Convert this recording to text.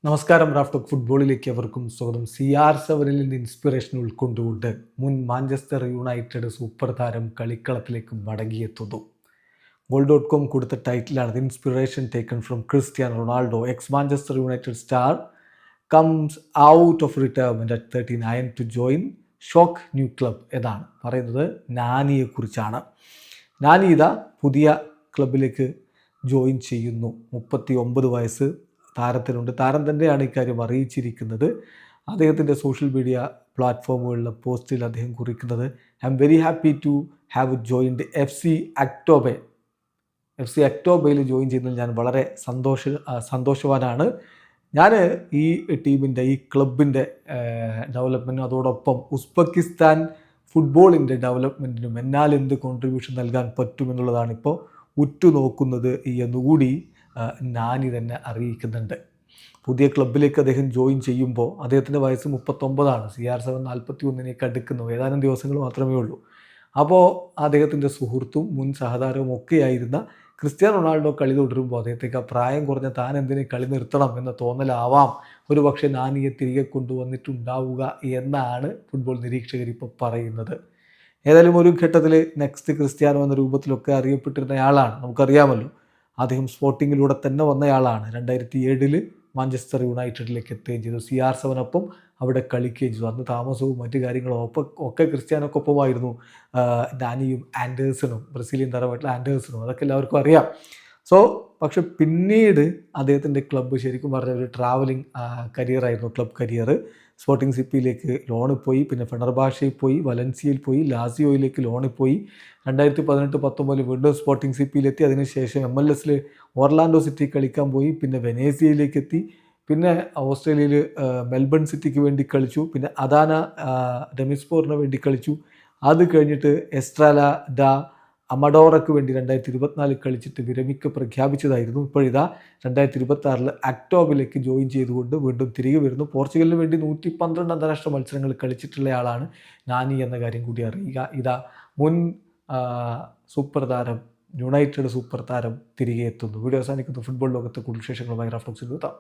നമസ്കാരം. റാഫ്റ്റോക്ക് ഫുട്ബോളിലേക്ക് അവർക്കും സ്വാഗതം. CR7 നിന്ന് ഇൻസ്പിറേഷൻ ഉൾക്കൊണ്ടുകൊണ്ട് മുൻ മാഞ്ചസ്റ്റർ യുണൈറ്റഡ് സൂപ്പർ താരം കളിക്കളത്തിലേക്ക് മടങ്ങിയെത്തുന്നു. Goal.com കൊടുത്ത ടൈറ്റിലാണ് inspiration taken from Cristiano Ronaldo. Ex Manchester United star comes out of retirement at 39 to join shock new club എന്നാണ് പറയുന്നത്. നാനിയെക്കുറിച്ചാണ്. നാനി ഇതാ പുതിയ ക്ലബിലേക്ക് ജോയിൻ ചെയ്യുന്നു. 39 വയസ്സ് താരത്തിനുണ്ട്. താരം തന്നെയാണ് ഇക്കാര്യം അറിയിച്ചിരിക്കുന്നത്. അദ്ദേഹത്തിൻ്റെ സോഷ്യൽ മീഡിയ പ്ലാറ്റ്ഫോമുകളിലെ പോസ്റ്റിൽ അദ്ദേഹം കുറിക്കുന്നത്, I'm very happy to have joined FC Aktobe. FC അക്ടോബയിൽ ജോയിൻ ചെയ്യുന്നതിൽ ഞാൻ വളരെ സന്തോഷവാനാണ്. ഞാൻ ഈ ടീമിൻ്റെ ഈ ക്ലബിൻ്റെ ഡെവലപ്മെൻറ്റിനും അതോടൊപ്പം ഉസ്ബെക്കിസ്ഥാൻ ഫുട്ബോളിൻ്റെ ഡെവലപ്മെൻറ്റിനും എന്നാൽ എന്ത് കോൺട്രിബ്യൂഷൻ നൽകാൻ പറ്റുമെന്നുള്ളതാണ് ഇപ്പോൾ ഉറ്റുനോക്കുന്നത് എന്നുകൂടി നാനി തന്നെ അറിയിക്കുന്നുണ്ട്. പുതിയ ക്ലബിലേക്ക് അദ്ദേഹം ജോയിൻ ചെയ്യുമ്പോൾ അദ്ദേഹത്തിൻ്റെ വയസ്സ് 39ആണ്. CR7 41 അടുക്കുന്നു. ഏതാനും ദിവസങ്ങൾ മാത്രമേ ഉള്ളൂ. അപ്പോൾ അദ്ദേഹത്തിൻ്റെ സുഹൃത്തും മുൻ സഹതാരവും ഒക്കെയായിരുന്ന ക്രിസ്ത്യാനോ റൊണാൾഡോ കളി തുടരുമ്പോൾ അദ്ദേഹത്തേക്ക് ആ പ്രായം കുറഞ്ഞ താൻ എന്തിനെ കളി നിർത്തണം എന്ന തോന്നലാവാം ഒരു പക്ഷേ നാനിയെ തിരികെ കൊണ്ടുവന്നിട്ടുണ്ടാവുക എന്നാണ് ഫുട്ബോൾ നിരീക്ഷകർ ഇപ്പോൾ പറയുന്നത്. ഏതായാലും ഒരു ഘട്ടത്തിൽ നെക്സ്റ്റ് ക്രിസ്ത്യാനോ എന്ന രൂപത്തിലൊക്കെ അറിയപ്പെട്ടിരുന്നയാളാണ്. നമുക്കറിയാമല്ലോ, അദ്ദേഹം സ്പോർട്ടിങ്ങിലൂടെ തന്നെ വന്നയാളാണ്. 2007 മാഞ്ചസ്റ്റർ യുണൈറ്റഡിലേക്ക് എത്തുകയും ചെയ്തു. CR7 അവിടെ കളിക്കുകയും ചെയ്തു. അന്ന് താമസവും മറ്റു കാര്യങ്ങളും ഒക്കെ ക്രിസ്ത്യാനോക്കൊപ്പമായിരുന്നു. നാനിയും ആൻഡേഴ്സണും, ബ്രസീലിയൻ താരമായിട്ടുള്ള ആൻഡേഴ്സണും, അതൊക്കെ എല്ലാവർക്കും അറിയാം. പക്ഷെ പിന്നീട് അദ്ദേഹത്തിൻ്റെ ക്ലബ്ബ് ശരിക്കും പറഞ്ഞ ഒരു ട്രാവലിംഗ് കരിയറായിരുന്നു. ക്ലബ് കരിയർ സ്പോർട്ടിംഗ് സിപ്പിയിലേക്ക് ലോണിൽ പോയി, പിന്നെ ഫെണർബാഷയിൽ പോയി, വലൻസിയയിൽ പോയി, ലാസിയോയിലേക്ക് ലോണിൽ പോയി. 2018-19 വീണ്ടും സ്പോർട്ടിംഗ് സിപ്പിയിലെത്തി. അതിനുശേഷം MLS ഓർലാൻഡോ സിറ്റി കളിക്കാൻ പോയി. പിന്നെ വെനേസിയയിലേക്ക് എത്തി. പിന്നെ ഓസ്ട്രേലിയയിൽ മെൽബൺ സിറ്റിക്ക് വേണ്ടി കളിച്ചു. പിന്നെ അദാന ഡെമിസ്പോറിന് വേണ്ടി കളിച്ചു. അത് കഴിഞ്ഞിട്ട് എസ്ട്രാല ഡ അമഡോറയ്ക്ക് വേണ്ടി 2024 കളിച്ചിട്ട് വിരമിക്ക് പ്രഖ്യാപിച്ചതായിരുന്നു. ഇപ്പോഴിതാ 2026 അക്ടോബറിലേക്ക് ജോയിൻ ചെയ്തുകൊണ്ട് വീണ്ടും തിരികെ വരുന്നു. പോർച്ചുഗലിന് വേണ്ടി 112 അന്താരാഷ്ട്ര മത്സരങ്ങൾ കളിച്ചിട്ടുള്ളയാളാണ് നാനി എന്ന കാര്യം കൂടി അറിയുക. ഇതാ മുൻ സൂപ്പർ താരം, യുണൈറ്റഡ് സൂപ്പർ താരം തിരികെ എത്തുന്നു. വീഡിയോ അവസാനിക്കുന്നു. ഫുട്ബോൾ ലോകത്തെ കൂടുതൽ വിശേഷങ്ങളുമായി റാഫ്റ്റോക്സിൽ എത്താം.